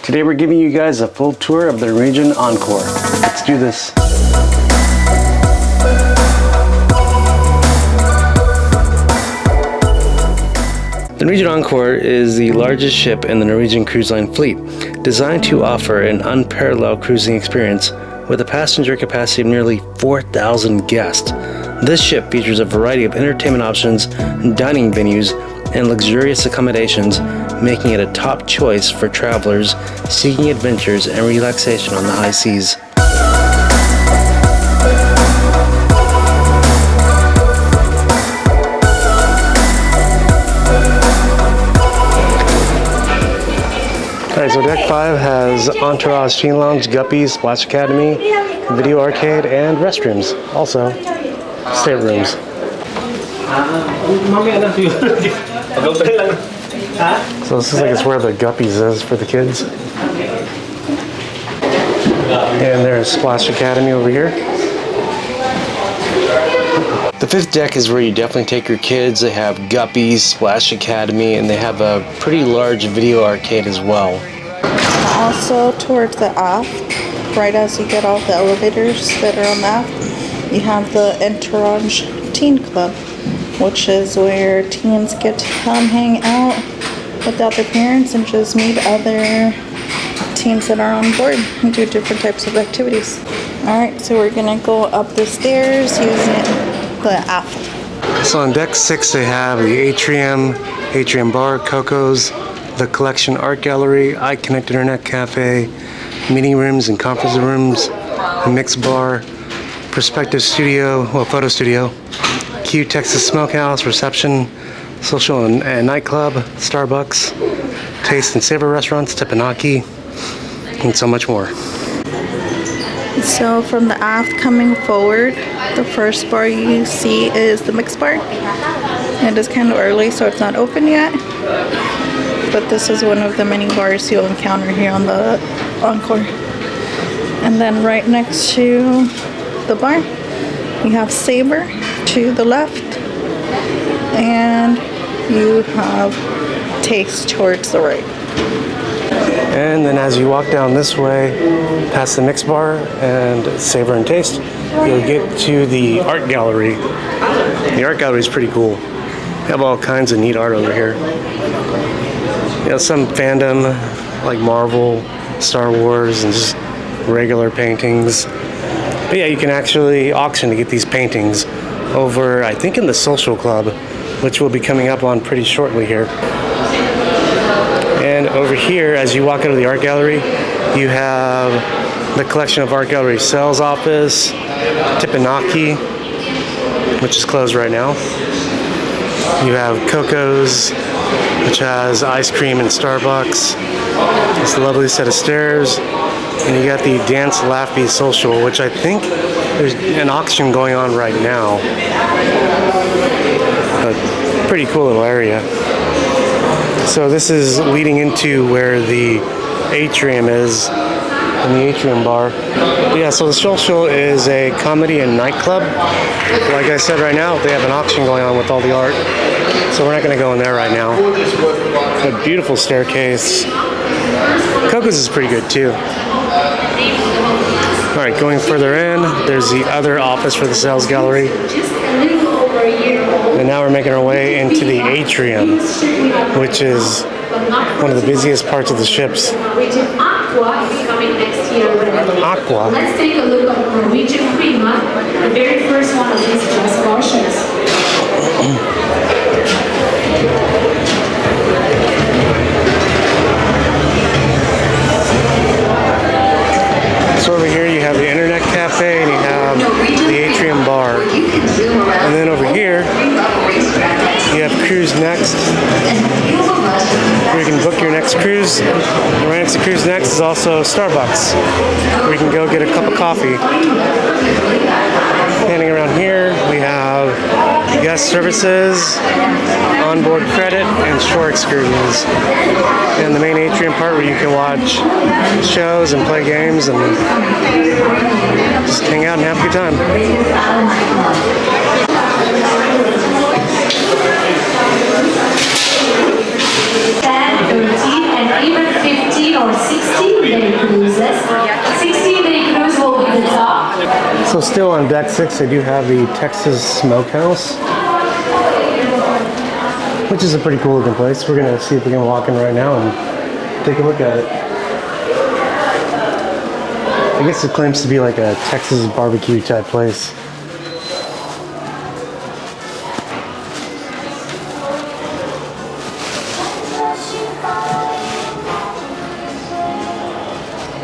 Today we're giving you guys a full tour of the Norwegian Encore. Let's do this. The Norwegian Encore is the largest ship in the Norwegian Cruise Line fleet, designed to offer an unparalleled cruising experience with a passenger capacity of nearly 4,000 guests. This ship features a variety of entertainment options, dining venues, and luxurious accommodations, making it a top choice for travelers seeking adventures and relaxation on the high seas. Alright, so Deck 5 has Entourage Teen Lounge, Guppies, Splash Academy, Video Arcade, and restrooms. Also, staterooms. So this is like it's where the Guppies is for the kids. And there's Splash Academy over here. The fifth deck is where you definitely take your kids. They have Guppies, Splash Academy, and they have a pretty large video arcade as well. Also towards the aft, right as you get off the elevators that are on the aft, you have the Entourage Teen Club, which is where teens get to come hang out without their parents and just meet other teens that are on board and do different types of activities. Alright, so we're gonna go up the stairs using the aft. So on Deck 6 they have the Atrium Bar, Coco's, the Collection Art Gallery, iConnect Internet Cafe, meeting rooms and conference rooms, a mixed bar, Perspective Studio, photo studio, Q Texas Smokehouse, reception, social and nightclub, Starbucks, taste and savor restaurants, Teppanyaki, and so much more. So from the aft coming forward, the first bar you see is the mixed bar. It is kind of early, so it's not open yet. But this is one of the many bars you'll encounter here on the Encore. And then right next to the bar, you have Sabre to the left, and you have Taste towards the right. And then as you walk down this way, past the mixed bar and Savor and Taste, you'll get to the art gallery. The art gallery is pretty cool. They have all kinds of neat art over here. You know, some fandom like Marvel, Star Wars, and just regular paintings. But yeah, you can actually auction to get these paintings over, I think, in the Social Club, which we'll be coming up on pretty shortly here. And over here, as you walk out of the art gallery, you have the Collection of Art Gallery sales office, Teppanyaki, which is closed right now. You have Coco's, which has ice cream and Starbucks. It's a lovely set of stairs. And you got the Dance, Laugh, Be Social, which I think there's an auction going on right now. A pretty cool little area. So this is leading into where the atrium is, in the atrium bar. But yeah, so the Social is a comedy and nightclub. Like I said, right now they have an auction going on with all the art, so we're not going to go in there right now. A beautiful staircase. Coco's is pretty good too. All right, going further in, there's the other office for the sales gallery. And now we're making our way into the atrium, which is one of the busiest parts of the ships. Aqua? Let's take a look at Norwegian Prima, the very first one of these glass portions. So over here you have the Internet Cafe and you have the Atrium Bar. And then over here you have Cruise Next, where you can book your next cruise. And right next to Cruise Next is also Starbucks, where you can go get a cup of coffee. Standing around here we have guest services, onboard credit, and shore excursions. And the main atrium part where you can watch shows and play games and just hang out and have a good time. And 13 and even 15 or 16-day cruises. 16-day cruise will be the top. So still on deck 6, they do have the Texas Smokehouse, which is a pretty cool looking place. We're gonna see if we can walk in right now and take a look at it. I guess it claims to be like a Texas barbecue type place.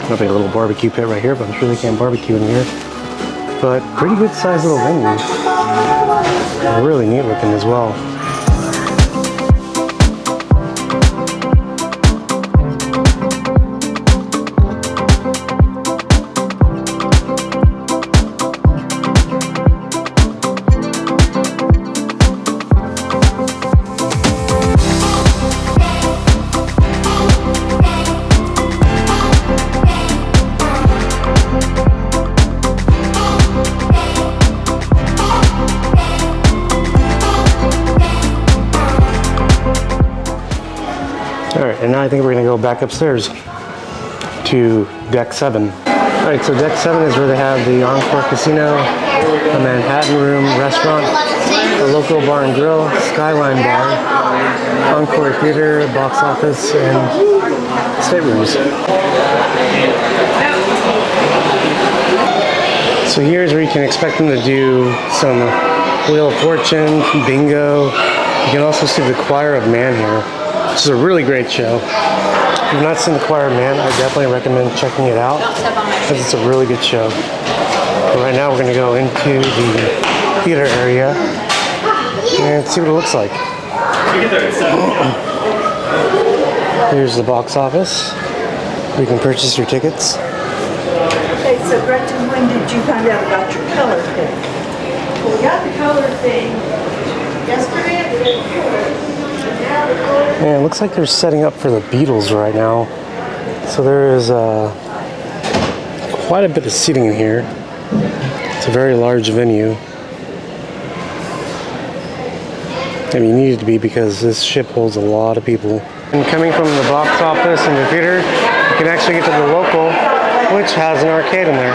Might be a little barbecue pit right here, but I'm sure they can't barbecue in here. But pretty good sized little venue. Really neat looking as well. Alright, and now I think we're going to go back upstairs to deck 7. Alright, so deck 7 is where they have the Encore Casino, a Manhattan Room restaurant, a local bar and grill, Skyline Bar, Encore Theater, box office, and staterooms. So here's where you can expect them to do some Wheel of Fortune, bingo. You can also see the Choir of Man here. This is a really great show. If you've not seen the Choir of Man, I definitely recommend checking it out because it's a really good show. But right now we're going to go into the theater area and see what it looks like. Here's the box office. You can purchase your tickets. Okay, so Gretchen, when did you find out about your color thing? Well, we got the color thing yesterday. Yeah, it looks like they're setting up for the Beatles right now. So there is quite a bit of seating in here. It's a very large venue. I mean, you need it to be because this ship holds a lot of people. And coming from the box office and the theater, you can actually get to the local, which has an arcade in there.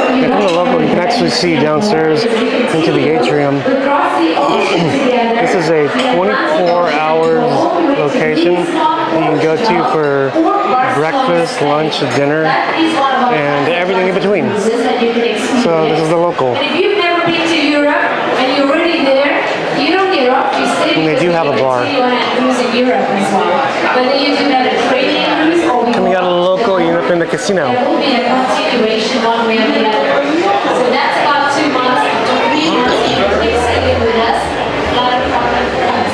And from the local, you can actually see downstairs into the atrium. This is a 24-hour location that you can go to for breakfast, lunch, dinner, and everything in between. So this is the local. And if you've never been to Europe and you're already there, you don't get off, you stay. And they do have a bar. Europe as well. But then you do that at training cruise or Coming out of the local, you end up in the casino. there will be a continuation one way or the other. So that's about 2 months to excited with us. A lot of fun for us.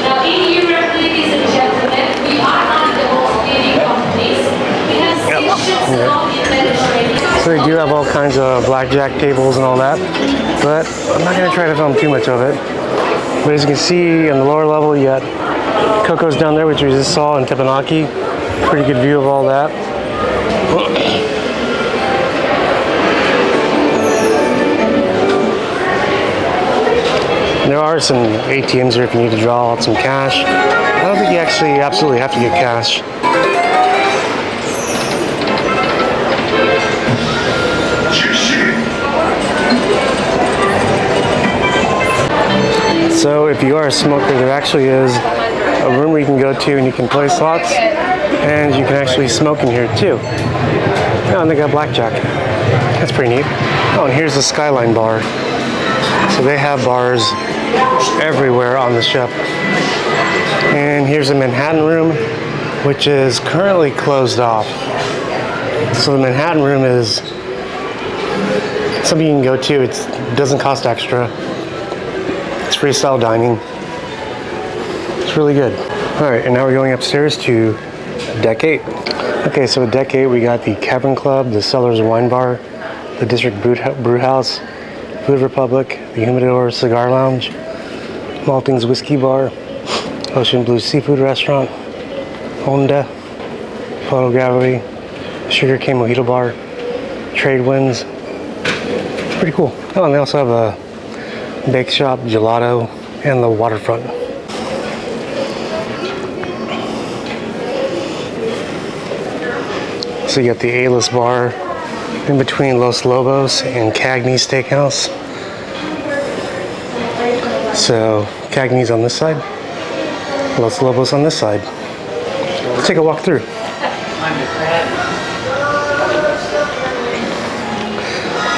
Now in Europe, ladies and gentlemen, we are not the most leading companies. We have stations along in Mediterranean. So they do have all kinds of blackjack tables and all that, but I'm not going to try to film too much of it. But as you can see in the lower level, you got Coco's down there, which we just saw in Teppanyaki. Pretty good view of all that. There are some ATMs here if you need to draw out some cash. I don't think you actually absolutely have to get cash. So if you are a smoker, there actually is a room where you can go to and you can play slots, and you can actually smoke in here too. Oh, and they got blackjack. That's pretty neat. Oh, and here's the Skyline Bar. So they have bars everywhere on the ship. And here's the Manhattan Room, which is currently closed off. So the Manhattan Room is something you can go to. It doesn't cost extra. It's freestyle dining. It's really good. All right, and now we're going upstairs to Deck 8. Okay, so at Deck 8 we got the Cavern Club, the Cellars Wine Bar, the District Brew House, Food Republic, the Humidor Cigar Lounge, Maltings Whiskey Bar, Ocean Blue Seafood Restaurant, Honda, Photo Gallery, Sugar Cane Mojito Bar, Trade Winds. It's pretty cool. Oh, and they also have a bake shop, gelato, and the waterfront. So you got the A-list bar in between Los Lobos and Cagney's Steakhouse. So Cagney's on this side, Los Lobos on this side. Let's take a walk through.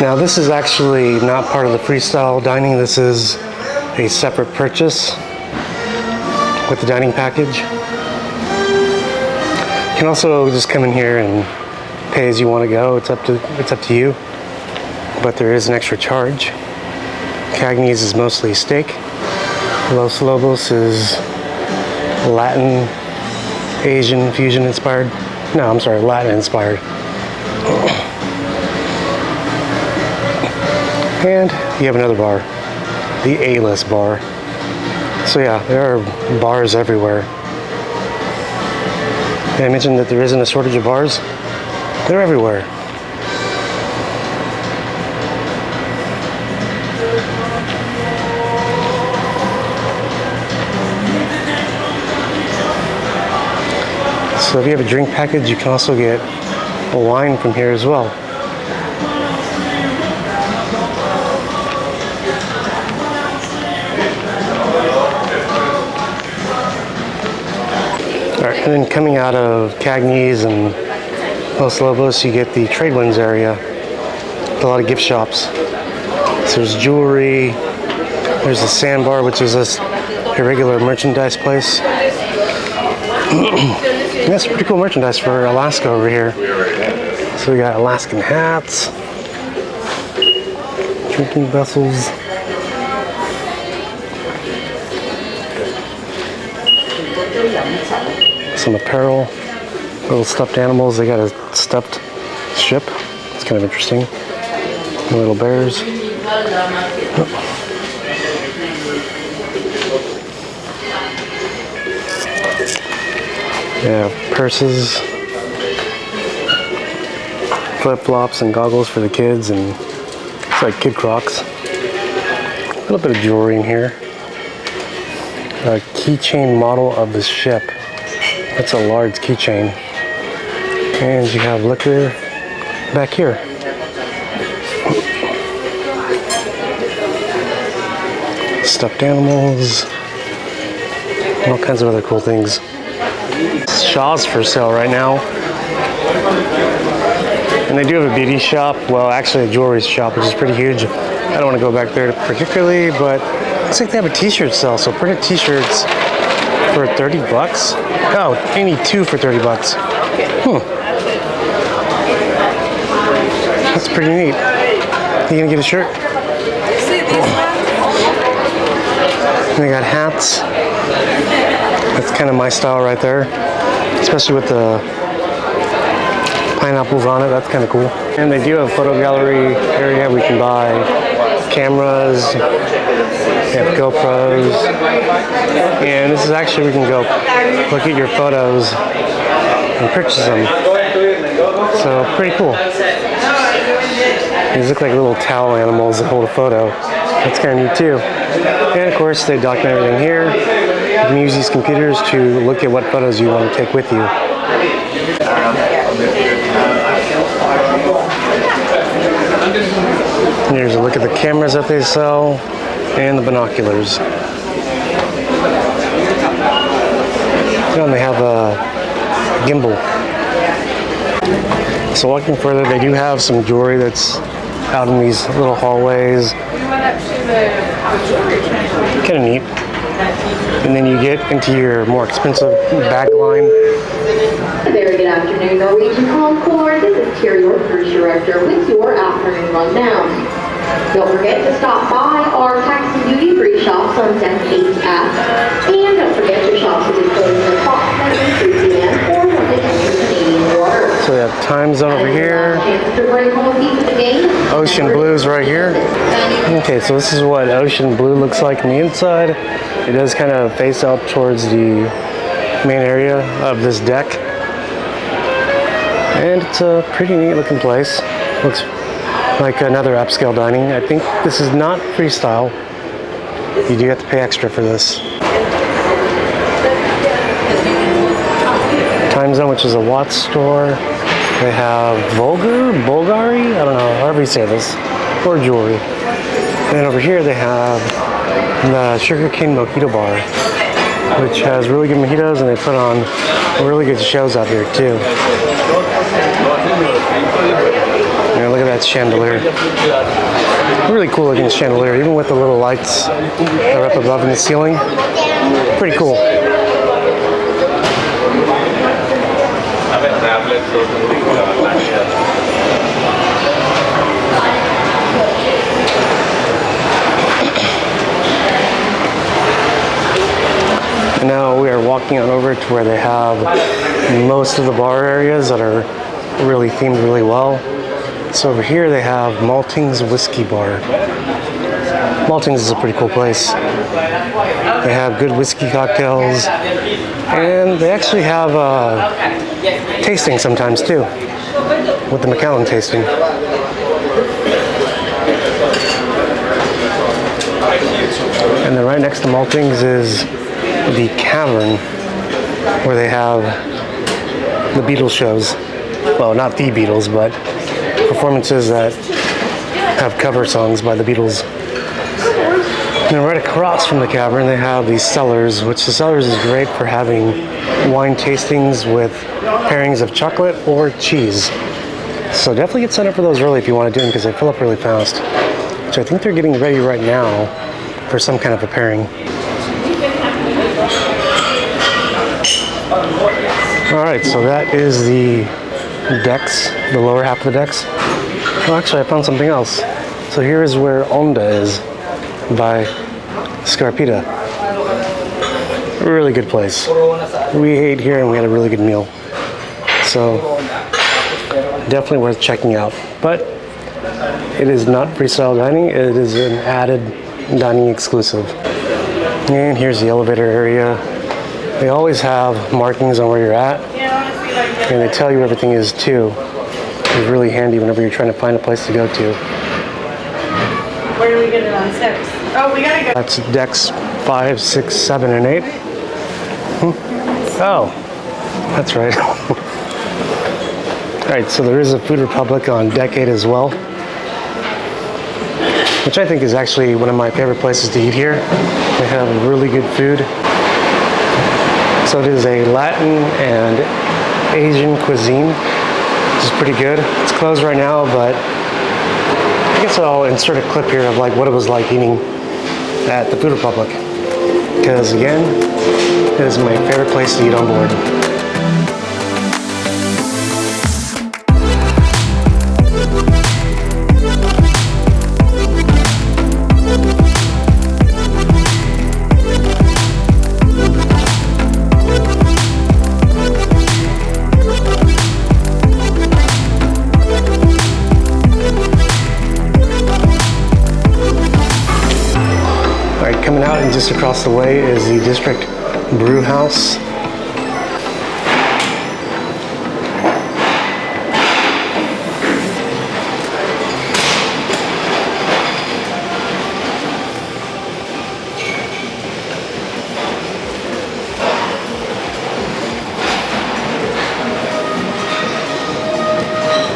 Now this is actually not part of the freestyle dining. This is a separate purchase with the dining package. You can also just come in here and pay as you want to go. It's up to you. But there is an extra charge. Cagney's is mostly steak. Los Lobos is Latin, Asian fusion inspired. No, I'm sorry, Latin inspired. And you have another bar, the A-list bar. So yeah, there are bars everywhere. Did I mention that there isn't a shortage of bars? They're everywhere. So if you have a drink package, you can also get a wine from here as well. Alright, and then coming out of Cagney's and Los Lobos, you get the trade winds area with a lot of gift shops. So there's jewelry, there's the sandbar, which is this irregular merchandise place. That's pretty cool merchandise for Alaska over here. So we got Alaskan hats, drinking vessels. Some apparel, little stuffed animals. They got a stuffed ship. It's kind of interesting. Little bears. Yeah, purses, flip-flops and goggles for the kids, and it's like kid Crocs. A little bit of jewelry in here. A keychain model of the ship. That's a large keychain. And you have liquor back here. Stuffed animals. All kinds of other cool things. Shaw's for sale right now. And they do have a beauty shop. Well, actually a jewelry shop, which is pretty huge. I don't want to go back there particularly, but it looks like they have a t-shirt sale. So printed t-shirts for 30 bucks. Oh, any two for 30 bucks. That's pretty neat. You gonna get a shirt? And they got hats. That's kind of my style right there. Especially with the pineapples on it. That's kind of cool. And they do have a photo gallery area. We can buy cameras. They have GoPros. And this is actually, we can go look at your photos and purchase them. So pretty cool. These look like little towel animals that hold a photo. That's kind of neat too. And of course, they document everything here. You can use these computers to look at what photos you want to take with you. And here's a look at the cameras that they sell and the binoculars. And they have a gimbal. So walking further, they do have some jewelry that's out in these little hallways. Kind of neat. And then you get into your more expensive bag line. Very good afternoon, Norwegian Encore. This is Terry, your cruise director, with your afternoon rundown. Don't forget to stop by our tax and duty-free shops on Deck 8F. And don't forget your shops will be closed at approximately 3 p.m. or when they enter Canadian water. So we have time zone over here. Ocean blues right here. Okay, so this is what ocean blue looks like on the inside. It does kind of face out towards the main area of this deck. And it's a pretty neat looking place. Looks like another upscale dining. I think this is not freestyle. You do have to pay extra for this. Time Zone, which is a Watts store. They have Bulgari, I don't know, however you say this, or jewelry. And then over here they have the Sugarcane Mojito Bar, which has really good mojitos, and they put on really good shows out here too. Yeah, look at that chandelier. Really cool looking chandelier, even with the little lights that are up above in the ceiling. Pretty cool. And now we are walking on over to where they have most of the bar areas that are really themed really well. So over here they have Malting's Whiskey Bar. Malting's is a pretty cool place. They have good whiskey cocktails, and they actually have tasting sometimes too, with the Macallan tasting. And then right next to Malting's is the Cavern, where they have the Beatles shows. Well, not the Beatles, but performances that have cover songs by the Beatles. And then right across from the Cavern, they have the Cellars, which the Cellars is great for having wine tastings with pairings of chocolate or cheese. So definitely get signed up for those early if you want to do them, because they fill up really fast. Which I think they're getting ready right now for some kind of a pairing. Alright, so that is the decks, the lower half of the decks. Oh, actually I found something else. So here is where Onda is, by Scarpita. Really good place. We ate here and we had a really good meal. So definitely worth checking out. But it is not freestyle dining, it is an added dining exclusive. And here's the elevator area. They always have markings on where you're at, and they tell you where everything is too. It's really handy whenever you're trying to find a place to go to. Where do we get it on 6? Oh, we gotta go. That's decks 5, 6, 7, and 8. Oh, that's right. Alright, so there is a Food Republic on deck 8 as well, which I think is actually one of my favorite places to eat here. They have really good food. So it is a Latin and Asian cuisine, which is pretty good. It's closed right now, but I guess I'll insert a clip here of like what it was like eating at the Food Republic. Because again, it is my favorite place to eat on board. Coming out and just across the way is the District Brew House.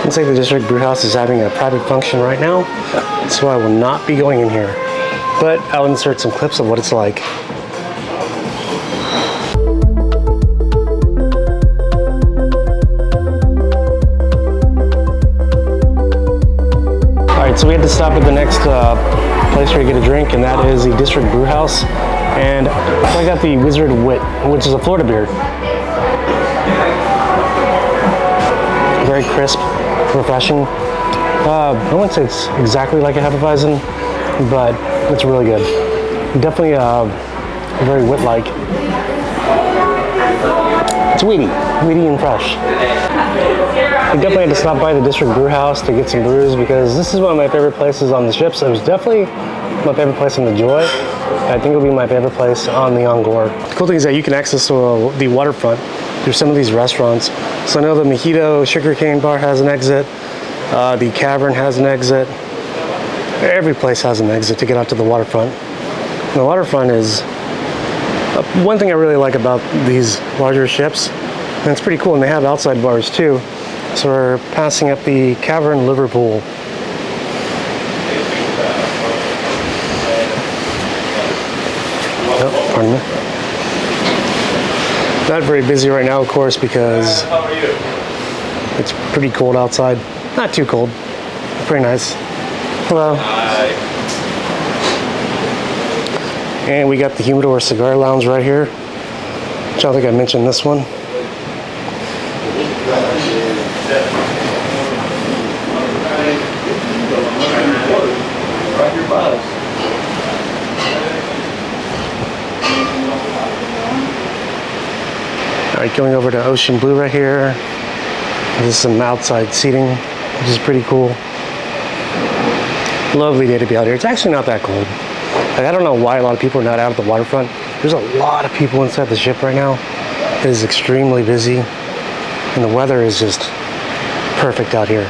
Looks like the District Brew House is having a private function right now, so I will not be going in here. But I'll insert some clips of what it's like. Alright, so we had to stop at the next place where you get a drink, and that is the District Brew House. And I got the Wizard Wit, which is a Florida beer. Very crisp, refreshing. I wouldn't say it's exactly like a Hefeweizen, but it's really good. Definitely very wit-like. It's weedy and fresh. I definitely had to stop by the District Brew House to get some brews, because this is one of my favorite places on the ships. It was definitely my favorite place on the Joy. I think it'll be my favorite place on the Encore. The cool thing is that you can access the waterfront through some of these restaurants. So I know the Mojito Sugarcane Bar has an exit. The Cavern has an exit. Every place has an exit to get out to the waterfront. And the waterfront is one thing I really like about these larger ships, and it's pretty cool, and they have outside bars too. So we're passing up the Cavern Liverpool. Oh, pardon me. Not very busy right now, of course, because it's pretty cold outside. Not too cold. Pretty nice. Hello. And we got the Humidor Cigar Lounge right here. Which I don't think I mentioned this one. Alright, going over to Ocean Blue right here. There's some outside seating, which is pretty cool. Lovely day to be out here. It's actually not that cold. Like, I don't know why a lot of people are not out at the waterfront. There's a lot of people inside the ship right now. It is extremely busy, and the weather is just perfect out here.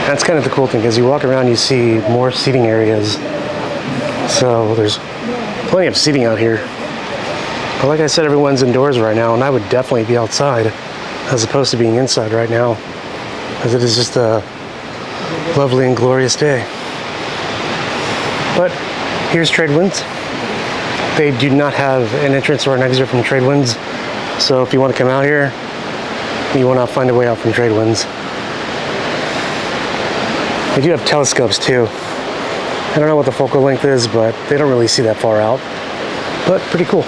That's kind of the cool thing, because you walk around, you see more seating areas. So there's plenty of seating out here. But like I said, everyone's indoors right now, and I would definitely be outside as opposed to being inside right now, because it is just a lovely and glorious day. But here's Tradewinds. They do not have an entrance or an exit from Tradewinds, so if you want to come out here, you want to find a way out from Tradewinds. They do have telescopes too. I don't know what the focal length is, but they don't really see that far out. But pretty cool.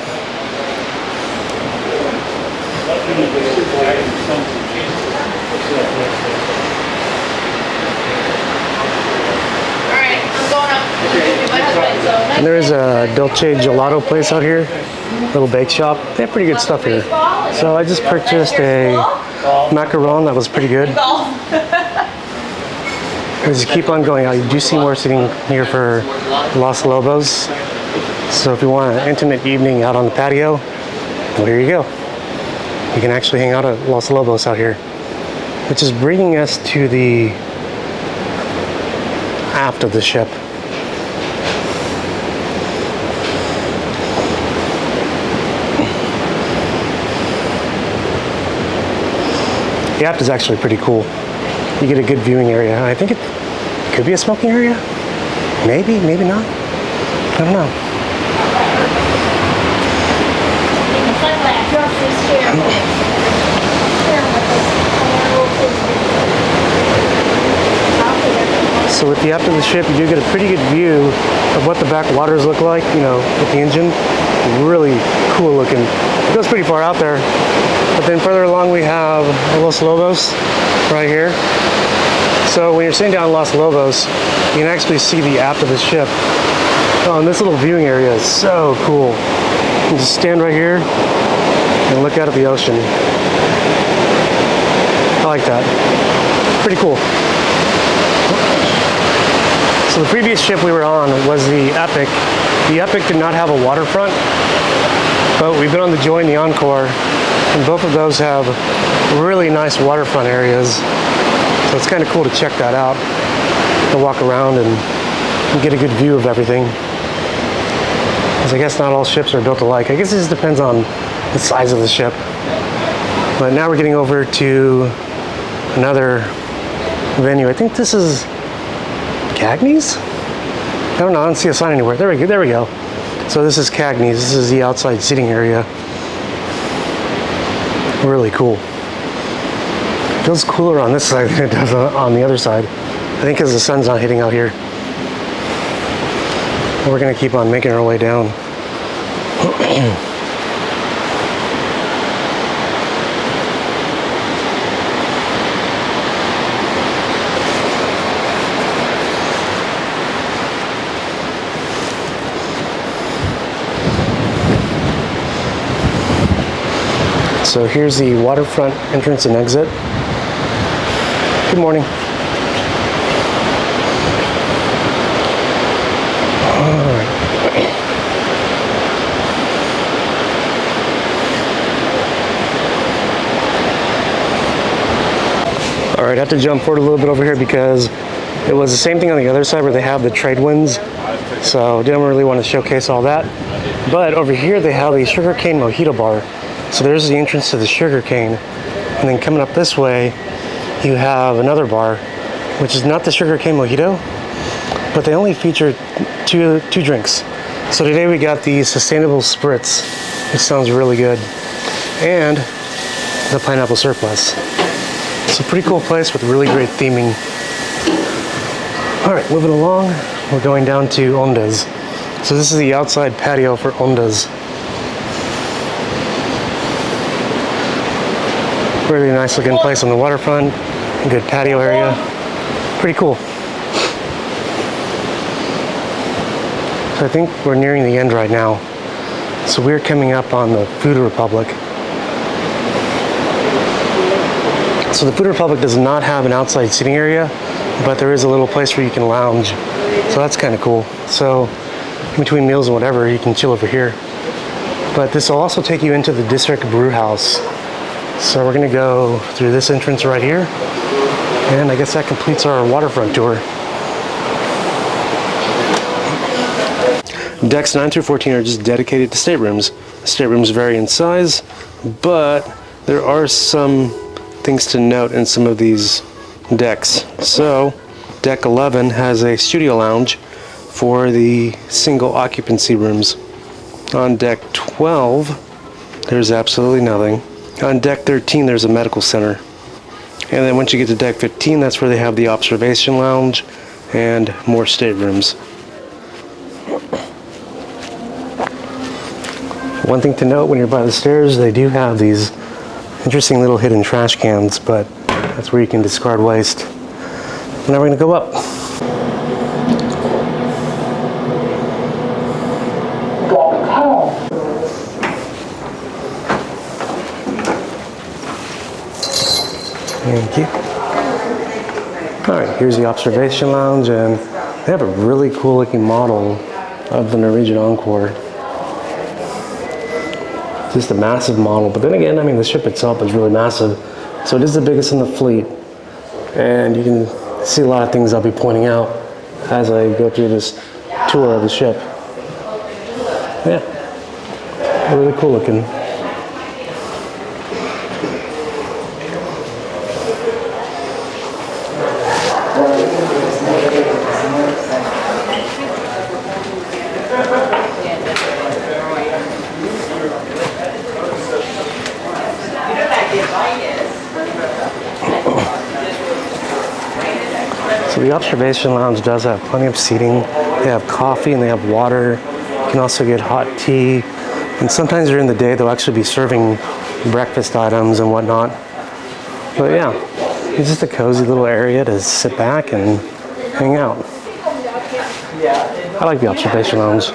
And there is a Dolce Gelato place out here, little bake shop. They have pretty good stuff here. So I just purchased a macaron that was pretty good. As you keep on going out, you do see more sitting here for Los Lobos. So if you want an intimate evening out on the patio, well, here you go. You can actually hang out at Los Lobos out here. Which is bringing us to the aft of the ship. The aft is actually pretty cool. You get a good viewing area. I think it could be a smoking area. Maybe, maybe not. I don't know. So with the aft of the ship, you do get a pretty good view of what the back waters look like, you know, with the engine. Really cool looking. It goes pretty far out there. But then further along we have Los Lobos right here. So when you're sitting down in Los Lobos, you can actually see the aft of the ship. Oh, and this little viewing area is so cool. You can just stand right here and look out at the ocean. I like that. Pretty cool. So the previous ship we were on was the Epic. The Epic did not have a waterfront, but we've been on the Joy and the Encore, and both of those have really nice waterfront areas. So it's kind of cool to check that out, to walk around and get a good view of everything. Because I guess not all ships are built alike. I guess it just depends on the size of the ship. But now we're getting over to another venue. I think this is Cagney's? I don't know, I don't see a sign anywhere. There we go. So this is Cagney's. This is the outside seating area. Really cool. It feels cooler on this side than it does on the other side. I think because the sun's not hitting out here. We're gonna keep on making our way down. So here's the waterfront entrance and exit. Good morning. All right, I have to jump forward a little bit over here because it was the same thing on the other side where they have the Tradewinds. So didn't really want to showcase all that. But over here they have a sugarcane mojito bar. So there's the entrance to the sugarcane. And then coming up this way, you have another bar, which is not the Sugar Cane Mojito, but they only feature two drinks. So today we got the Sustainable Spritz, which sounds really good, and the Pineapple Surplus. It's a pretty cool place with really great theming. All right, moving along, we're going down to Onda's. So this is the outside patio for Onda's. Really nice looking place on the waterfront, good patio area, pretty cool. So I think we're nearing the end right now. So we're coming up on the Food Republic. So the Food Republic does not have an outside seating area, but there is a little place where you can lounge. So that's kind of cool. So in between meals and whatever, you can chill over here. But this will also take you into the District Brew House. So we're gonna go through this entrance right here. And I guess that completes our waterfront tour. Decks 9 through 14 are just dedicated to staterooms. The staterooms vary in size, but there are some things to note in some of these decks. So deck 11 has a studio lounge for the single occupancy rooms. On deck 12, there's absolutely nothing. On deck 13, there's a medical center. And then once you get to deck 15, that's where they have the observation lounge and more staterooms. One thing to note when you're by the stairs, they do have these interesting little hidden trash cans, but that's where you can discard waste. Now we're gonna go up. Thank you. All right, here's the observation lounge, and they have a really cool looking model of the Norwegian Encore. Just a massive model, but then again, I mean, the ship itself is really massive. So it is the biggest in the fleet, and you can see a lot of things I'll be pointing out as I go through this tour of the ship. Yeah, really cool looking. So the observation lounge does have plenty of seating. They have coffee and they have water. You can also get hot tea. And sometimes during the day, they'll actually be serving breakfast items and whatnot. But yeah, it's just a cozy little area to sit back and hang out. I like the observation lounge.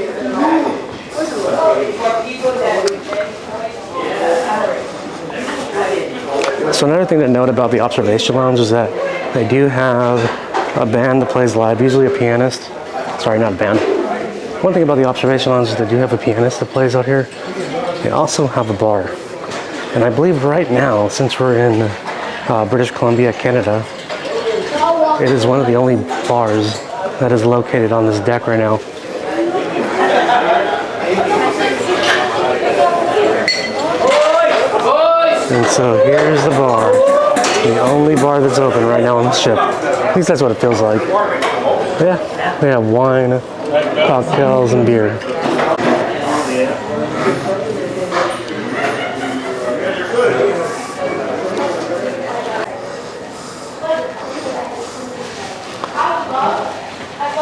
So another thing to note about the observation lounge is that they do have a band that plays live, usually a pianist. Sorry, not a band. One thing about the observation lounge is they do have a pianist that plays out here. They also have a bar. And I believe right now, since we're in British Columbia, Canada, it is one of the only bars that is located on this deck right now. And so here's the bar, the only bar that's open right now on the ship. At least that's what it feels like. Yeah, they have wine, cocktails, and beer.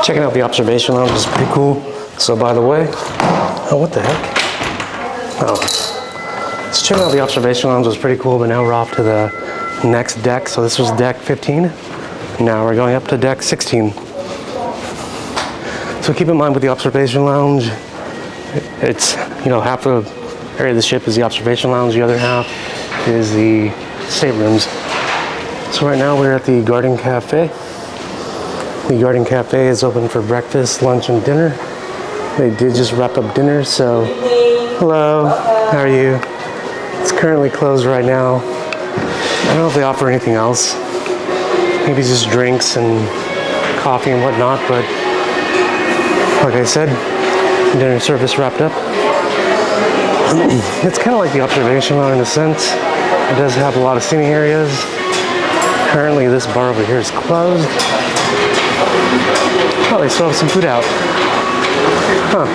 Checking out the observation lounge is pretty cool. So by the way, oh, what the heck? Oh. So checking out the observation lounge was pretty cool, but now we're off to the next deck. So this was deck 15. Now we're going up to deck 16. So keep in mind with the observation lounge, it's, you know, half the area of the ship is the observation lounge, the other half is the staterooms. So right now we're at the Garden Cafe. The Garden Cafe is open for breakfast, lunch, and dinner. They did just wrap up dinner, so hello, how are you? It's currently closed right now. I don't know if they offer anything else. Maybe just drinks and coffee and whatnot, but like I said, dinner service wrapped up. It's kind of like the observation lounge in a sense. It does have a lot of seating areas. Currently, this bar over here is closed. Oh, they still have some food out. Huh.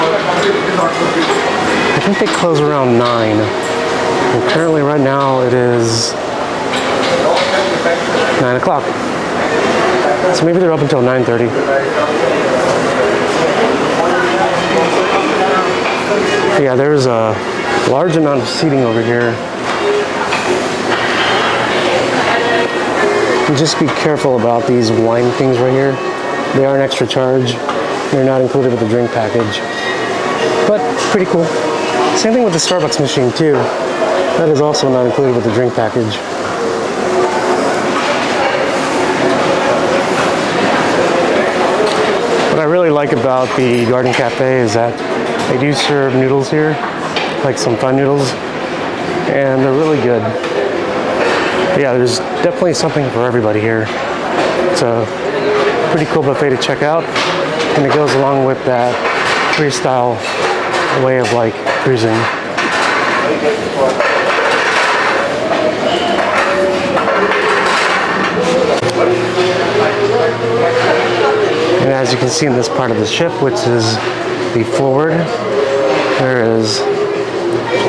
I think they close around 9. And currently, right now, it is 9 o'clock. So maybe they're up until 9:30. Yeah, there's a large amount of seating over here. And just be careful about these wine things right here. They are an extra charge. They're not included with the drink package. But pretty cool. Same thing with the Starbucks machine too. That is also not included with the drink package. What I really like about the Garden Cafe is that they do serve noodles here, like some fun noodles, and they're really good. But yeah, there's definitely something for everybody here. It's a pretty cool buffet to check out, and it goes along with that freestyle way of like cruising. And as you can see in this part of the ship, which is the forward, there is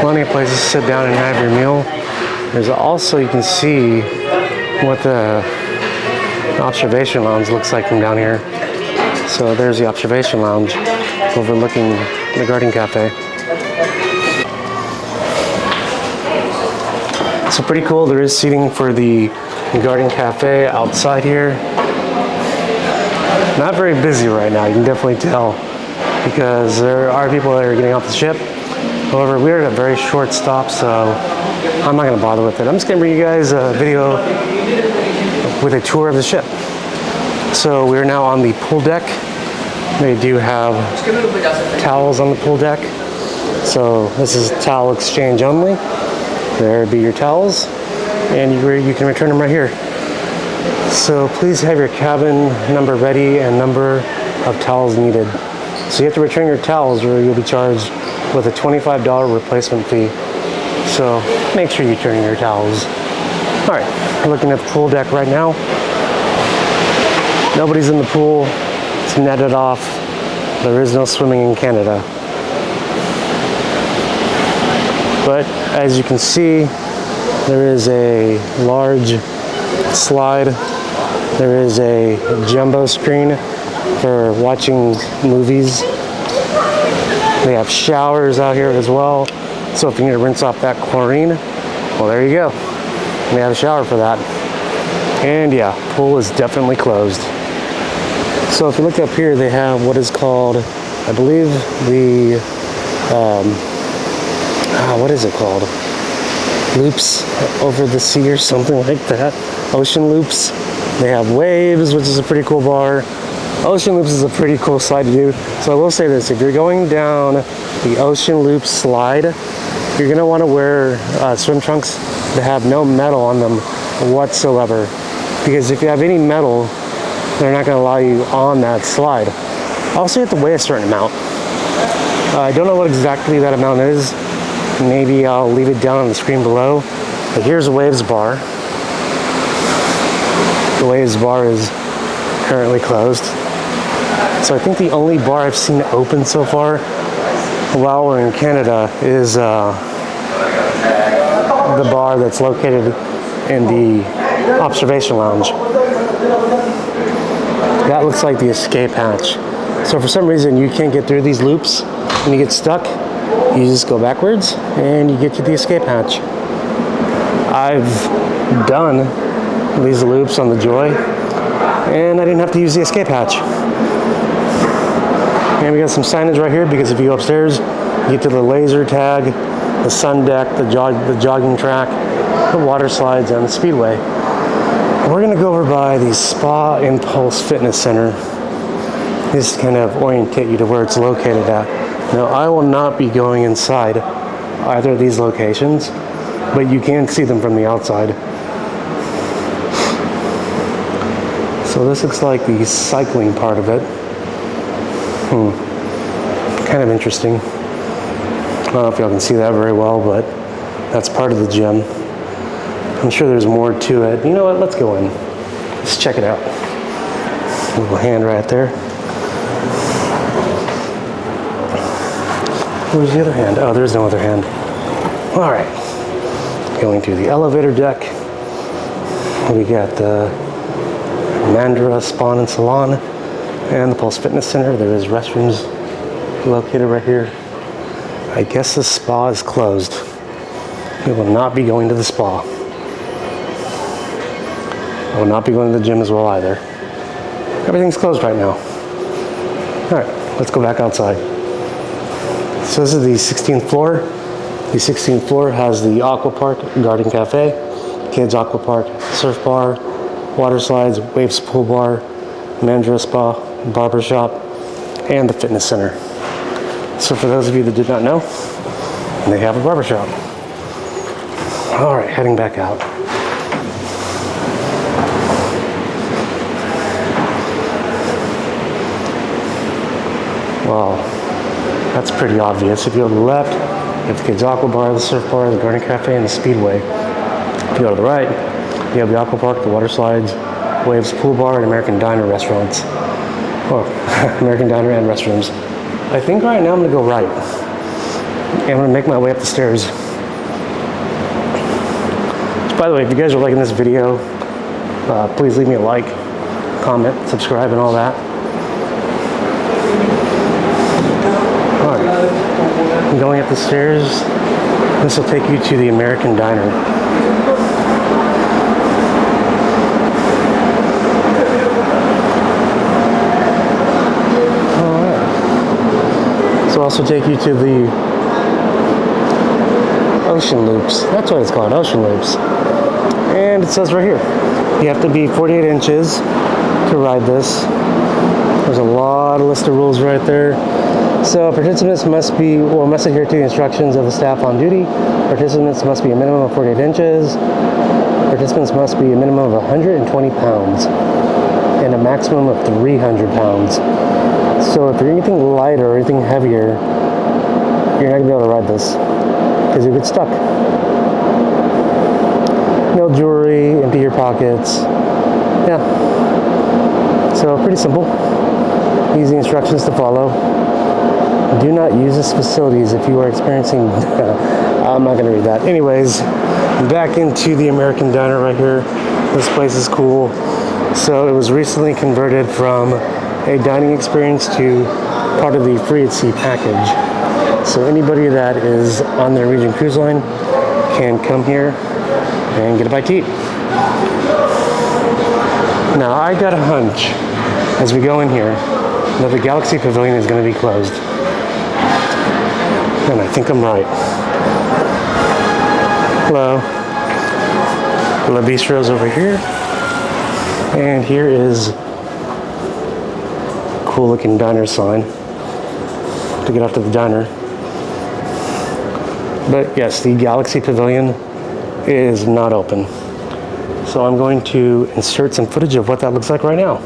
plenty of places to sit down and have your meal. There's also, you can see what the observation lounge looks like from down here. So there's the observation lounge overlooking the Garden Cafe. So pretty cool. There is seating for the Garden Cafe outside here. Not very busy right now, you can definitely tell, because there are people that are getting off the ship. However, we're at a very short stop, so I'm not going to bother with it. I'm just going to bring you guys a video with a tour of the ship. So we're now on the pool deck. They do have towels on the pool deck. So this is towel exchange only. There be your towels, and you can return them right here. So please have your cabin number ready and number of towels needed. So you have to return your towels or you'll be charged with a $25 replacement fee. So make sure you return your towels. All right, we're looking at the pool deck right now. Nobody's in the pool. It's netted off. There is no swimming in Canada. But as you can see, there is a large slide. There is a jumbo screen for watching movies. They have showers out here as well. So if you need to rinse off that chlorine, well, there you go. They have a shower for that. And yeah, pool is definitely closed. So if you look up here, they have what is called, I believe, the, what is it called? Loops over the sea or something like that. Ocean loops. They have waves, which is a pretty cool bar. Ocean loops is a pretty cool slide to do. So I will say this, if you're going down the ocean loop slide, you're gonna wanna wear swim trunks that have no metal on them whatsoever. Because if you have any metal, they're not gonna allow you on that slide. Also, you have to weigh a certain amount. I don't know what exactly that amount is. Maybe I'll leave it down on the screen below. But here's a Waves bar. The Waves bar is currently closed. So I think the only bar I've seen open so far while we're in Canada is the bar that's located in the observation lounge. That looks like the escape hatch. So for some reason you can't get through these loops and you get stuck, you just go backwards and you get to the escape hatch. I've done these loops on the Joy and I didn't have to use the escape hatch. And we got some signage right here because if you go upstairs, you get to the laser tag, the sun deck, the jogging track, the water slides, and the speedway. We're gonna go over by the Spa Impulse Fitness Center. This kind of orientate you to where it's located at. Now, I will not be going inside either of these locations, but you can see them from the outside. So this looks like the cycling part of it. Kind of interesting. I don't know if y'all can see that very well, but that's part of the gym. I'm sure there's more to it. You know what? Let's go in. Let's check it out. Little hand right there. Where's the other hand? Oh, there's no other hand. All right. Going to the elevator deck. We got the Mandara Spa and Salon and the Pulse Fitness Center. There is restrooms located right here. I guess the spa is closed. We will not be going to the spa. I will not be going to the gym as well either. Everything's closed right now. All right, let's go back outside. So this is the 16th floor. The 16th floor has the Aqua Park Garden Cafe, Kids Aqua Park, Surf Bar, Water Slides, Waves Pool Bar, Mandara Spa, Barber Shop, and the Fitness Center. So for those of you that did not know, they have a barber shop. All right, heading back out. Wow, that's pretty obvious. If you go to the left, you have the Kids Aqua Bar, the Surf Bar, the Garden Cafe, and the Speedway. If you go to the right, you have the Aqua Park, the Water Slides, Waves Pool Bar, and American Diner restaurants. Or American Diner and restrooms. I think right now I'm gonna go right. And I'm gonna make my way up the stairs. So by the way, if you guys are liking this video, please leave me a like, comment, subscribe, and all that. I'm going up the stairs. This will take you to the American Diner. Alright. This will also take you to the Ocean Loops. That's what it's called, Ocean Loops. And it says right here, you have to be 48 inches to ride this. There's a lot of list of rules right there. So participants must adhere to the instructions of the staff on duty. Participants must be a minimum of 48 inches. Participants must be a minimum of 120 pounds and a maximum of 300 pounds. So if you're anything lighter or anything heavier, you're not gonna be able to ride this because you get stuck. No jewelry, empty your pockets. Yeah. So pretty simple. Easy instructions to follow. Do not use this facilities if you are experiencing, I'm not gonna read that. Anyways, back into the American Diner right here. This place is cool. So it was recently converted from a dining experience to part of the free at sea package. So anybody that is on the Norwegian Cruise Line can come here and get a bite to eat. Now I got a hunch as we go in here that the Galaxy Pavilion is going to be closed. And I think I'm right. Hello. La Bistro's over here. And here is a cool looking diner sign to get off to the diner. But yes, the Galaxy Pavilion is not open. So I'm going to insert some footage of what that looks like right now.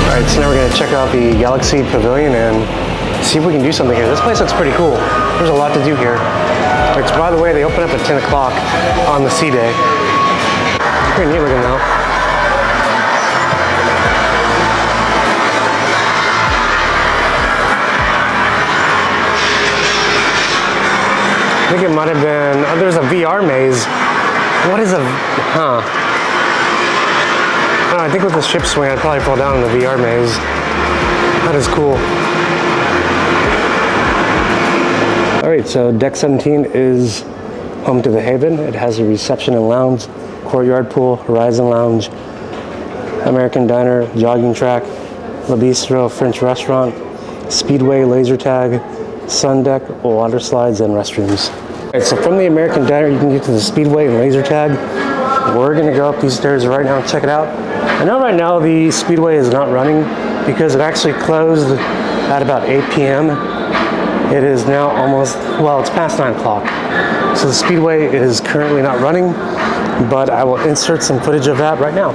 Alright, so now we're going to check out the Galaxy Pavilion and see if we can do something here. This place looks pretty cool. There's a lot to do here. Which, by the way, they open up at 10 o'clock on the sea day. Pretty neat looking though. I think it might have been, oh, there's a VR maze. What is a, huh? Oh, I think with the ship swing, I'd probably fall down in the VR maze. That is cool. All right, so deck 17 is home to the Haven. It has a reception and lounge, courtyard pool, Horizon Lounge, American Diner, jogging track, La Bistro, French restaurant, Speedway, laser tag, sun deck, water slides, and restrooms. All right, so from the American Diner, you can get to the Speedway and laser tag. We're gonna go up these stairs right now and check it out. I know right now the Speedway is not running because it actually closed at about 8 p.m. It is now almost, well, it's past 9 o'clock. So the Speedway is currently not running, but I will insert some footage of that right now.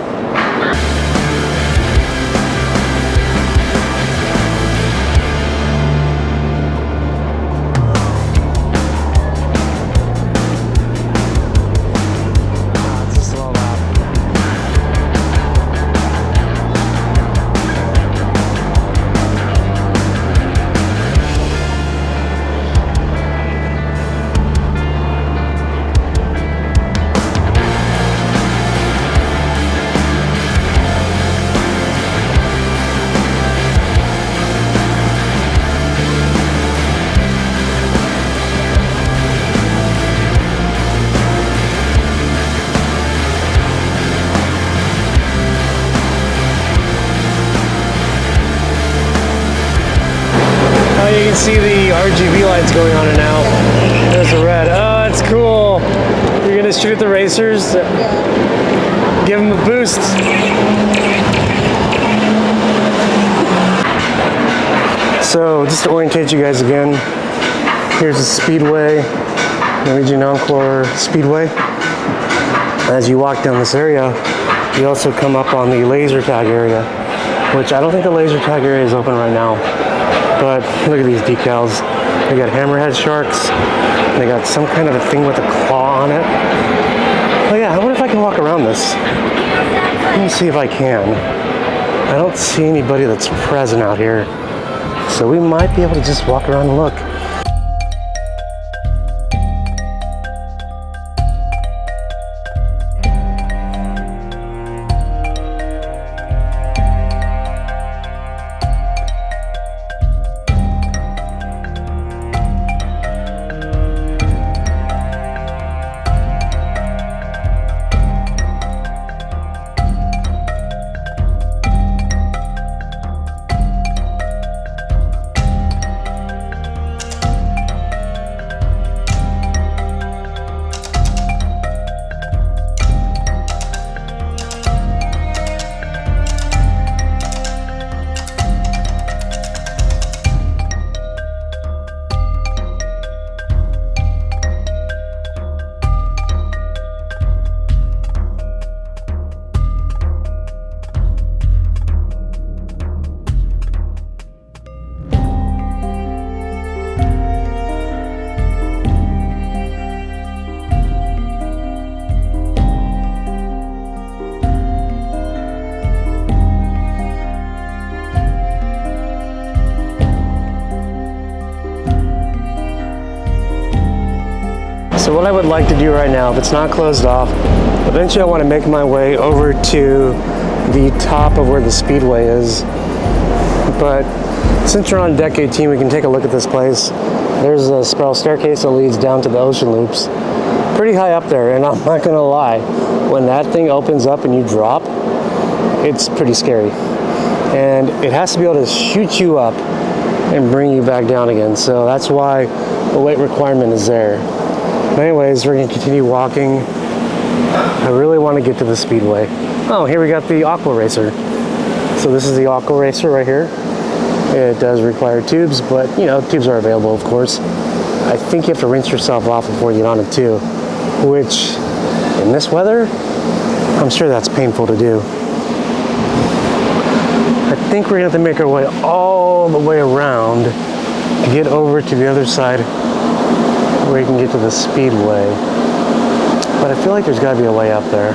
RGB lights going on now. There's the red. Oh, it's cool. You're gonna shoot at the racers. Give them a boost. So just to orientate you guys again, here's the Speedway, Norwegian Encore Speedway. As you walk down this area, you also come up on the laser tag area, which I don't think the laser tag area is open right now. But look at these decals. They got hammerhead sharks. They got some kind of a thing with a claw on it. Oh yeah, I wonder if I can walk around this. Let me see if I can. I don't see anybody that's present out here. So we might be able to just walk around and look. So what I would like to do right now, if it's not closed off, eventually I want to make my way over to the top of where the Speedway is. But since we're on deck 18, we can take a look at this place. There's a spiral staircase that leads down to the ocean loops. Pretty high up there, and I'm not gonna lie, when that thing opens up and you drop, it's pretty scary. And it has to be able to shoot you up and bring you back down again. So that's why the weight requirement is there. But anyways, we're gonna continue walking. I really want to get to the Speedway. Oh, here we got the Aqua Racer. So this is the Aqua Racer right here. It does require tubes, but you know, tubes are available, of course. I think you have to rinse yourself off before you get on it too, which in this weather, I'm sure that's painful to do. I think we're gonna have to make our way all the way around to get over to the other side where you can get to the Speedway. But I feel like there's gotta be a way up there.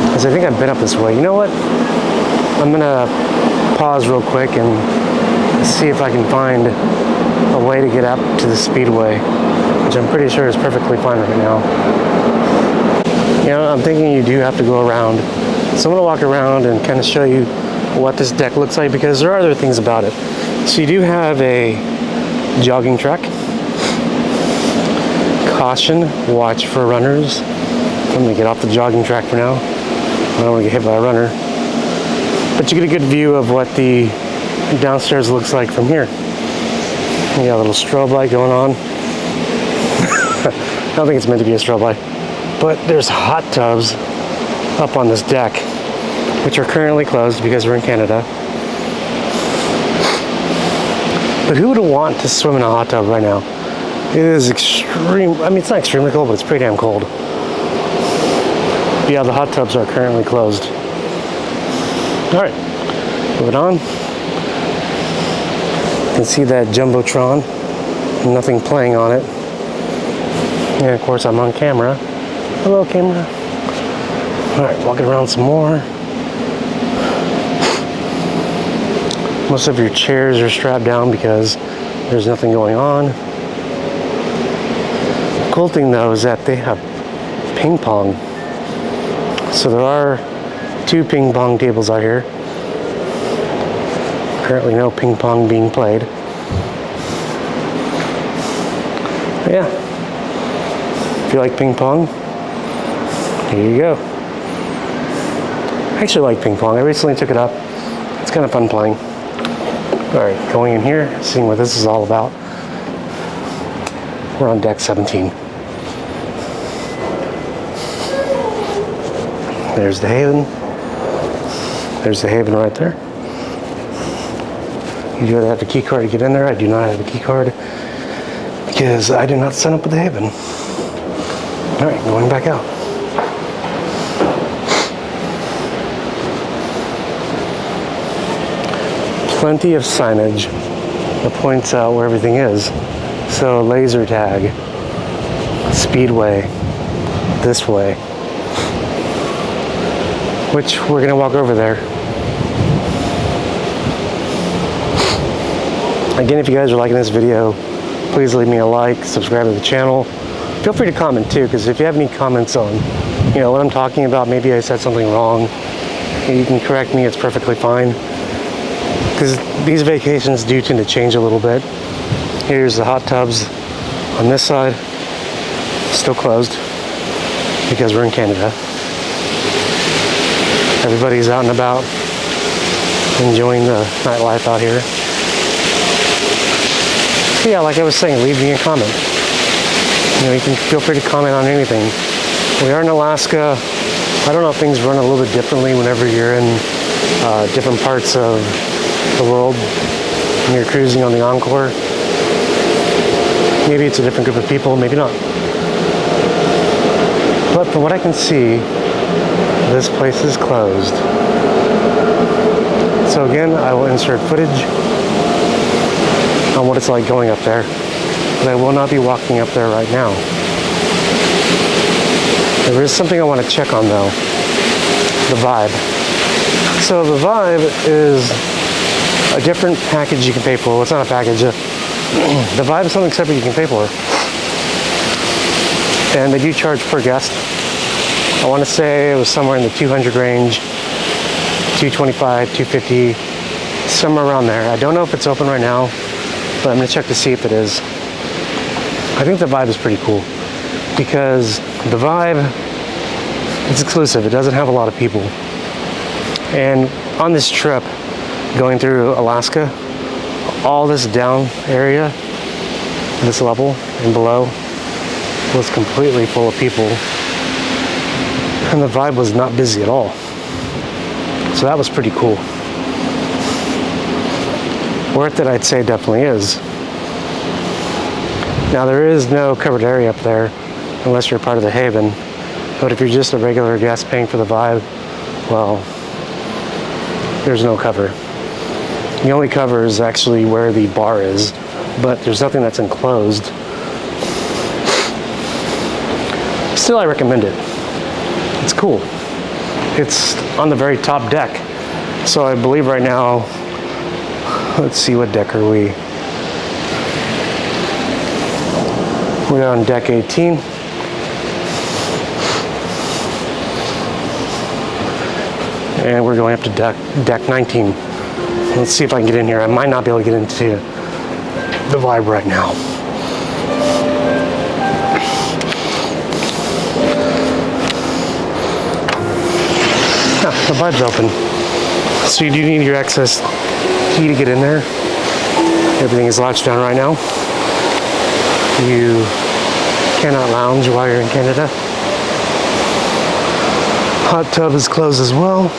Because I think I've been up this way. You know what? I'm gonna pause real quick and see if I can find a way to get up to the Speedway, which I'm pretty sure is perfectly fine right now. You know, I'm thinking you do have to go around. So I'm gonna walk around and kind of show you what this deck looks like, because there are other things about it. So you do have a jogging track. Caution, watch for runners. I'm gonna get off the jogging track for now. I don't want to get hit by a runner. But you get a good view of what the downstairs looks like from here. You got a little strobe light going on. I don't think it's meant to be a strobe light. But there's hot tubs up on this deck, which are currently closed because we're in Canada. But who would want to swim in a hot tub right now? It is extreme. I mean, it's not extremely cold, but it's pretty damn cold. Yeah, the hot tubs are currently closed. All right, moving on. You can see that Jumbotron, nothing playing on it. And of course, I'm on camera. Hello, camera. All right, walking around some more. Most of your chairs are strapped down because there's nothing going on. The cool thing though is that they have ping pong. So there are 2 ping pong tables out here. Currently no ping pong being played. But yeah, if you like ping pong, here you go. I actually like ping pong. I recently took it up. It's kind of fun playing. All right, going in here, seeing what this is all about. We're on deck 17. There's the Haven. There's the Haven right there. You do have the key card to get in there. I do not have a key card because I did not sign up with the Haven. All right, going back out. Plenty of signage that points out where everything is. So laser tag, speedway, this way, which we're gonna walk over there. Again, if you guys are liking this video, please leave me a like, subscribe to the channel. Feel free to comment too, because if you have any comments on, what I'm talking about, maybe I said something wrong, you can correct me, it's perfectly fine. Because these vacations do tend to change a little bit. Here's the hot tubs on this side, still closed because we're in Canada. Everybody's out and about, enjoying the nightlife out here. So yeah, like I was saying, leave me a comment. You can feel free to comment on anything. We are in Alaska. I don't know if things run a little bit differently whenever you're in different parts of the world when you're cruising on the Encore. Maybe it's a different group of people, maybe not. But from what I can see, this place is closed. So again, I will insert footage on what it's like going up there, but I will not be walking up there right now. There is something I want to check on though, the Vibe. So the Vibe is a different package you can pay for. Well, it's not a package. The Vibe is something separate you can pay for. And they do charge per guest. I want to say it was somewhere in the 200 range, 225, 250, somewhere around there. I don't know if it's open right now, but I'm going to check to see if it is. I think the Vibe is pretty cool because the Vibe, it's exclusive. It doesn't have a lot of people. And on this trip, going through Alaska, all this down area, this level and below, was completely full of people. And the Vibe was not busy at all. So that was pretty cool. Worth it, I'd say, definitely is. Now there is no covered area up there unless you're part of the Haven. But if you're just a regular guest paying for the Vibe, well, there's no cover. The only cover is actually where the bar is, but there's nothing that's enclosed. Still, I recommend it. It's cool. It's on the very top deck. So I believe right now, let's see, what deck are we? We're on deck 18. And we're going up to deck 19. Let's see if I can get in here. I might not be able to get into the Vibe right now. The Vibe's open. So you do need your access key to get in there. Everything is latched down right now. You cannot lounge while you're in Canada. Hot tub is closed as well.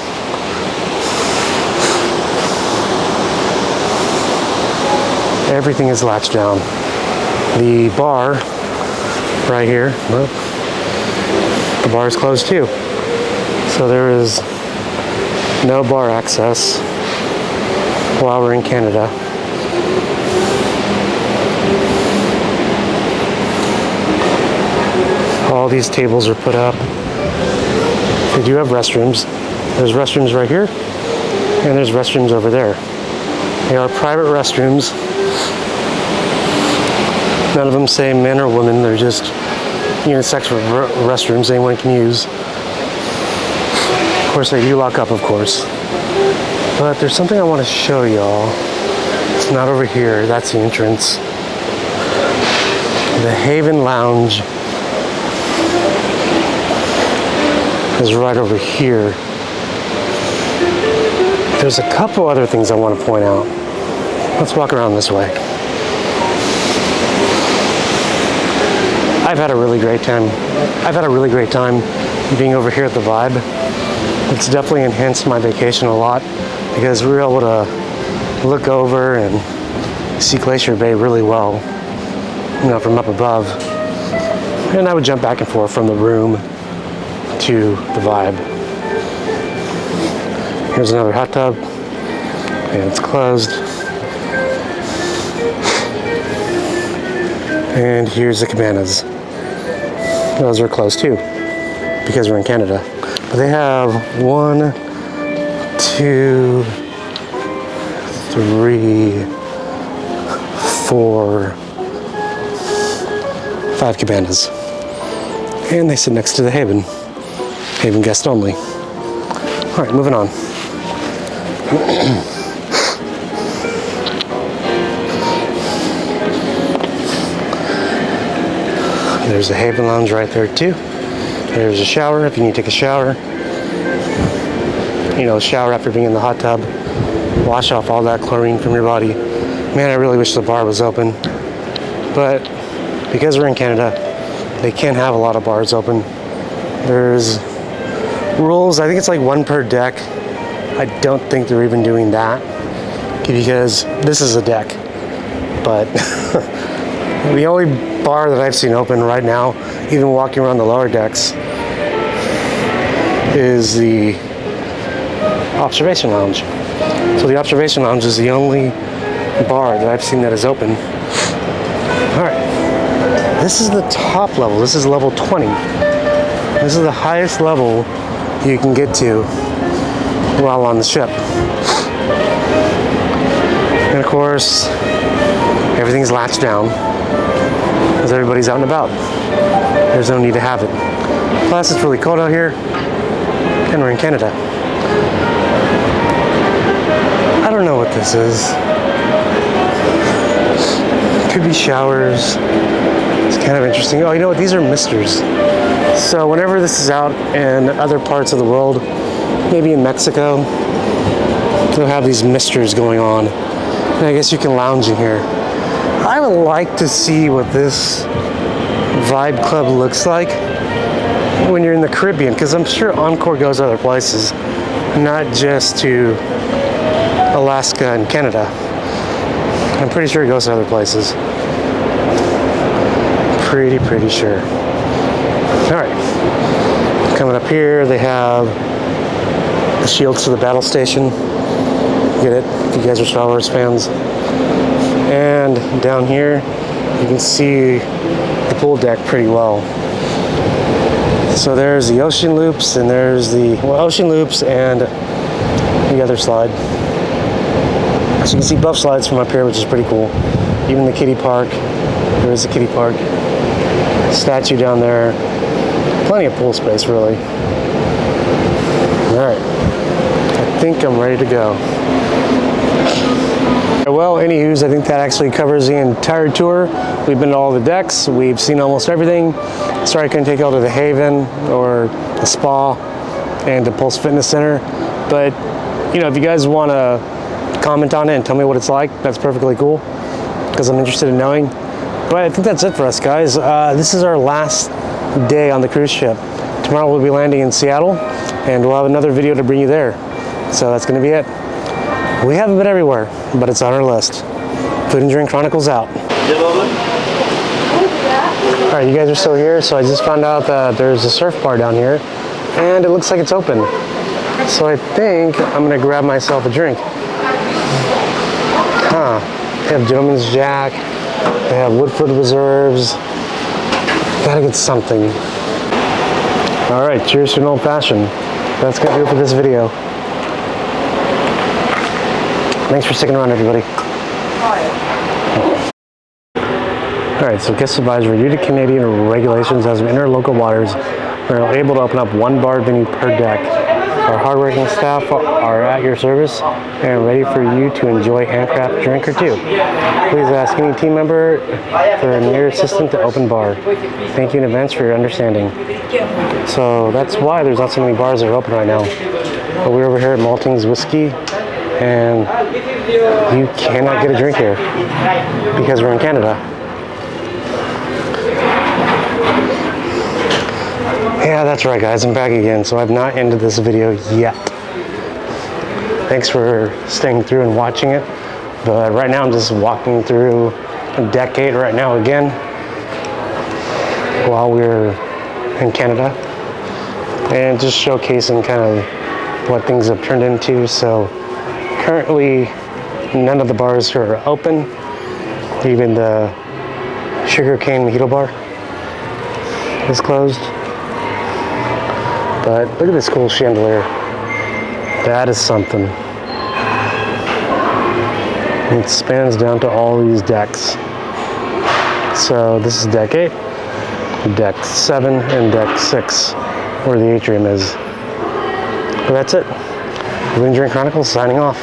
Everything is latched down. The bar right here, well, the bar is closed too. So there is no bar access while we're in Canada. All these tables are put up. They do have restrooms. There's restrooms right here, and there's restrooms over there. They are private restrooms. None of them say men or women. They're just unisex restrooms anyone can use. Of course, they do lock up, of course. But there's something I want to show y'all. It's not over here. That's the entrance. The Haven Lounge is right over here. There's a couple other things I want to point out. Let's walk around this way. I've had a really great time. I've had a really great time being over here at the Vibe. It's definitely enhanced my vacation a lot because we were able to look over and see Glacier Bay really well, you know, from up above. And I would jump back and forth from the room to the Vibe. Here's another hot tub, and it's closed. And here's the cabanas. Those are closed too, because we're in Canada. But they have 1, 2, 3, 4, 5 cabanas. And they sit next to the Haven. Haven guest only. All right, moving on. There's the Haven Lounge right there too. There's a shower if you need to take a shower. You know, shower after being in the hot tub. Wash off all that chlorine from your body. Man, I really wish the bar was open. But because we're in Canada, they can't have a lot of bars open. There's rules. I think it's like 1 per deck. I don't think they're even doing that because this is a deck. But the only bar that I've seen open right now, even walking around the lower decks, is the observation lounge. So the observation lounge is the only bar that I've seen that is open. All right, this is the top level. This is level 20. This is the highest level you can get to while on the ship. And of course, everything's latched down because everybody's out and about. There's no need to have it. Plus, it's really cold out here, and we're in Canada. I don't know what this is. Could be showers. It's kind of interesting. Oh, you know what? These are misters. So whenever this is out in other parts of the world, maybe in Mexico, they'll have these misters going on. And I guess you can lounge in here. I would like to see what this Vibe Club looks like when you're in the Caribbean, because I'm sure Encore goes other places, not just to Alaska and Canada. I'm pretty sure it goes to other places. Pretty sure. All right, coming up here, they have the shields to the battle station. Get it if you guys are Star Wars fans. And down here, you can see the pool deck pretty well. So there's the ocean loops, and there's the ocean loops and the other slide. So you can see both slides from up here, which is pretty cool. Even the kiddie park. There is a kiddie park. Statue down there. Plenty of pool space, really. All right. I think I'm ready to go. Well, anywho's, I think that actually covers the entire tour. We've been to all the decks. We've seen almost everything. Sorry I couldn't take y'all to the Haven or the spa and the Pulse Fitness Center. But, you know, if you guys want to comment on it and tell me what it's like, that's perfectly cool, because I'm interested in knowing. But I think that's it for us, guys. This is our last day on the cruise ship. Tomorrow we'll be landing in Seattle, and we'll have another video to bring you there. So that's going to be it. We haven't been everywhere, but it's on our list. Food and Drink Chronicles out. All right, you guys are still here, so I just found out that there's a surf bar down here, and it looks like it's open. So I think I'm gonna grab myself a drink. They have Gentleman's Jack, they have Woodford Reserves. Gotta get something. All right, cheers to an old fashioned. That's gonna do it for this video. Thanks for sticking around, everybody. Alright, so guest advisory. Due to Canadian regulations as we enter local waters, we're able to open up 1 bar venue per deck. Our hardworking staff are at your service and ready for you to enjoy a handcrafted drink or two. Please ask any team member for a near assistant to open bar. Thank you in advance for your understanding. So that's why there's not so many bars that are open right now. But we're over here at Malting's Whiskey, and you cannot get a drink here because we're in Canada. Yeah, that's right, guys. I'm back again. So I've not ended this video yet. Thanks for staying through and watching it. But right now I'm just walking through a decade right now again while we're in Canada and just showcasing kind of what things have turned into. So currently none of the bars are open. Even the sugarcane mojito bar is closed. But look at this cool chandelier. That is something. It spans down to all these decks. So this is deck 8, deck 7, and deck 6, where the atrium is. But that's it. Adventuring Chronicles signing off.